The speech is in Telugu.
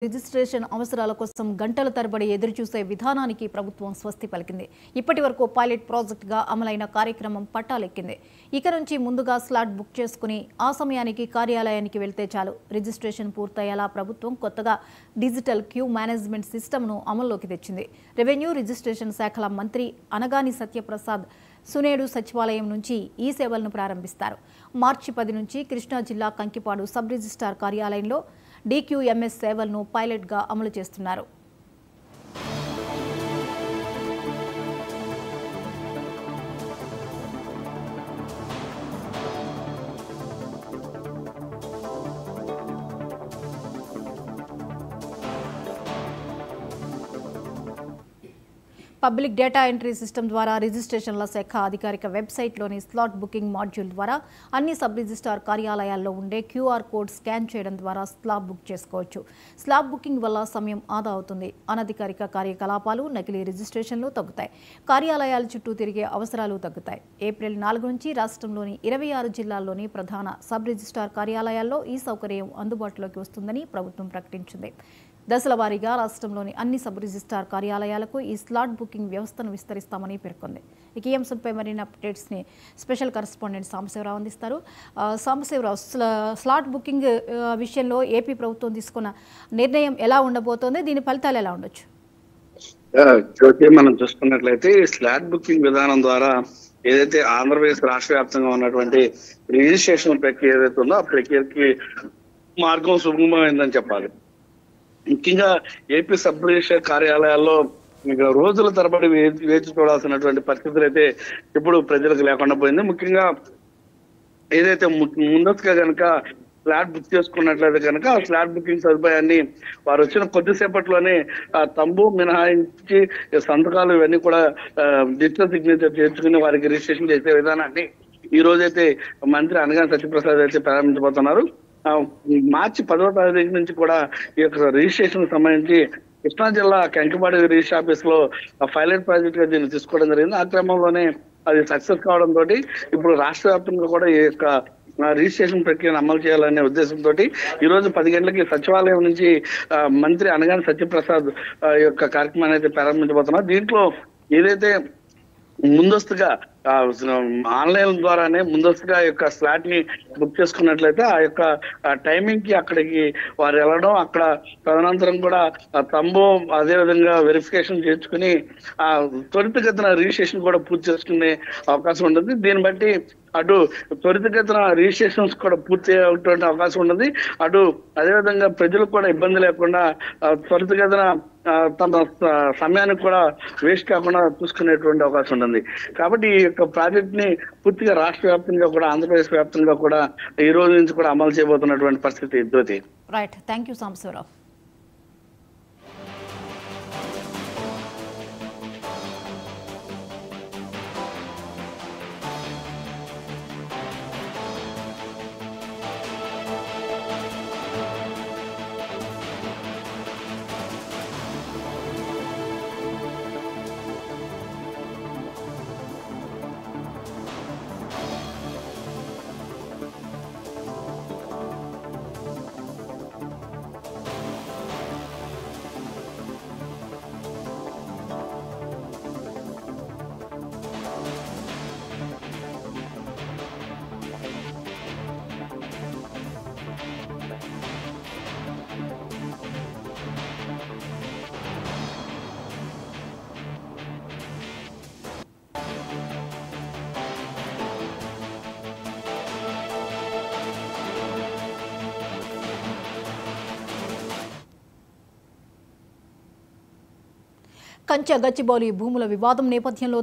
రిజిస్ట్రేషన్ అవసరాల కోసం గంటల తరబడి ఎదురుచూసే విధానానికి ప్రభుత్వం స్వస్తి పలికింది. ఇప్పటివరకు పైలట్ ప్రాజెక్టుగా అమలైన కార్యక్రమం పట్టాలెక్కింది. ఇక నుంచి ముందుగా స్లాట్ బుక్ చేసుకుని ఆ సమయానికి కార్యాలయానికి వెళ్తే చాలు. రిజిస్ట్రేషన్ పూర్తయ్యేలా ప్రభుత్వం కొత్తగా డిజిటల్ క్యూ మేనేజ్మెంట్ సిస్టమ్ను అమల్లోకి తెచ్చింది. రెవెన్యూ రిజిస్ట్రేషన్ శాఖల మంత్రి అనగాని సత్యప్రసాద్ సునేడు సచివాలయం నుంచి ఈ సేవలను ప్రారంభిస్తారు. మార్చి 10 నుంచి కృష్ణా జిల్లా కంకిపాడు సబ్ రిజిస్ట్రార్ కార్యాలయంలో DQMS సేవలను పైలట్గా అమలు చేస్తున్నారు. పబ్లిక్ డేటా ఎంట్రీ సిస్టమ్ ద్వారా రిజిస్ట్రేషన్ల శాఖ అధికారిక వెబ్సైట్లోని స్లాట్ బుకింగ్ మాడ్యూల్ ద్వారా అన్ని సబ్ రిజిస్ట్రార్ కార్యాలయాల్లో ఉండే QR కోడ్ స్కాన్ చేయడం ద్వారా స్లాబ్ బుక్ చేసుకోవచ్చు. స్లాబ్ బుకింగ్ వల్ల సమయం ఆదా అవుతుంది. అనధికారిక కార్యకలాపాలు, నకిలీ రిజిస్ట్రేషన్లు తగ్గుతాయి. కార్యాలయాల చుట్టూ తిరిగే అవసరాలు తగ్గుతాయి. ఏప్రిల్ 4 నుంచి రాష్ట్రంలోని 26 జిల్లాల్లోని ప్రధాన సబ్ రిజిస్ట్రార్ కార్యాలయాల్లో ఈ సౌకర్యం అందుబాటులోకి వస్తుందని ప్రభుత్వం ప్రకటించింది. దశల వారీగా రాష్ట్రంలోని అన్ని సబ్ రిజిస్ట్రార్ కార్యాలయాలకు ఈ స్లాట్ బుకింగ్ వ్యవస్థను విస్తరిస్తామని పేర్కొంది. ఇక ఈ అంశంపై మరిన్ని అప్డేట్స్ని స్పెషల్ కరెస్పాండెంట్ సాంబశివరావు అందిస్తారు. సాంబశివరావు, స్లాట్ బుకింగ్ విషయంలో ఏపీ ప్రభుత్వం తీసుకున్న నిర్ణయం ఎలా ఉండబోతోంది? దీని ఫలితాలు ఎలా ఉండొచ్చు? మనం చూసుకున్నట్లయితే స్లాట్ బుకింగ్ విధానం ద్వారా ఏదైతే ఆంధ్రప్రదేశ్ రాష్ట్ర వ్యాప్తంగా ఉన్నటువంటి రిజిస్ట్రేషన్ ప్రక్రియ ఏదైతే ఉందో ఆ ప్రక్రియకి మార్గం సుగమమైందని చెప్పాలి. ముఖ్యంగా ఏపీ సబ్ రిజిస్ట్రార్ కార్యాలయాల్లో రోజుల తరబడి వేచి చూడాల్సినటువంటి పరిస్థితులు అయితే ఇప్పుడు ప్రజలకు లేకుండా పోయింది. ముఖ్యంగా ఏదైతే ముందస్తుగా కనుక ఫ్లాట్ బుక్ చేసుకున్నట్లయితే కనుక ఆ ఫ్లాట్ బుకింగ్ సదుపాయాన్ని వారు వచ్చిన కొద్దిసేపట్లోనే తంబు మినహాయించి సంతకాలు ఇవన్నీ కూడా డిజిటల్ సిగ్నేచర్ చేర్చుకుని వారికి రిజిస్ట్రేషన్ చేసే విధానాన్ని ఈ రోజైతే మంత్రి అనగాని సత్యప్రసాద్ అయితే ప్రారంభించబోతున్నారు. మార్చి 10వ తారీఖు నుంచి కూడా ఈ యొక్క రిజిస్ట్రేషన్ సంబంధించి కృష్ణా జిల్లా కంకిపాడు రిజిస్టర్ ఆఫీస్ లో పైలట్ ప్రాజెక్ట్ గా దీన్ని తీసుకోవడం జరిగింది. ఆ క్రమంలోనే అది సక్సెస్ కావడంతో ఇప్పుడు రాష్ట్ర వ్యాప్తంగా కూడా ఈ యొక్క రిజిస్ట్రేషన్ ప్రక్రియను అమలు చేయాలనే ఉద్దేశంతో ఈ రోజు 10 గంటలకి సచివాలయం నుంచి మంత్రి అనగాని సత్యప్రసాద్ యొక్క కార్యక్రమాన్ని అయితే ప్రారంభించబోతున్నారు. దీంట్లో ఏదైతే ముందస్తుగా ఆన్లైన్ ద్వారానే ముందస్తుగా యొక్క స్లాట్ ని బుక్ చేసుకున్నట్లయితే ఆ యొక్క టైమింగ్ కి అక్కడికి వారు వెళ్ళడం, అక్కడ తదనంతరం కూడా తంబు అదేవిధంగా వెరిఫికేషన్ చేసుకుని ఆ త్వరితగతిన రిజిస్ట్రేషన్ కూడా పూర్తి చేసుకునే అవకాశం ఉంటుంది. దీన్ని బట్టి అటు త్వరితగతిన రిజిస్ట్రేషన్స్ కూడా పూర్తి అయ్యేటువంటి అవకాశం ఉంటుంది. అటు అదేవిధంగా ప్రజలకు కూడా ఇబ్బంది లేకుండా త్వరితగతిన తన సమయానికి కూడా వేస్ట్ కాకుండా చూసుకునేటువంటి అవకాశం ఉంటుంది. కాబట్టి ఈ యొక్క ప్రాజెక్ట్ ని పూర్తిగా రాష్ట్ర వ్యాప్తంగా కూడా ఆంధ్రప్రదేశ్ వ్యాప్తంగా కూడా ఈ రోజు నుంచి కూడా అమలు చేయబోతున్నటువంటి పరిస్థితి Jyothi. Right, thank you Sambasivarao. కంచె గచ్చిబౌలి భూముల వివాదం నేపథ్యంలో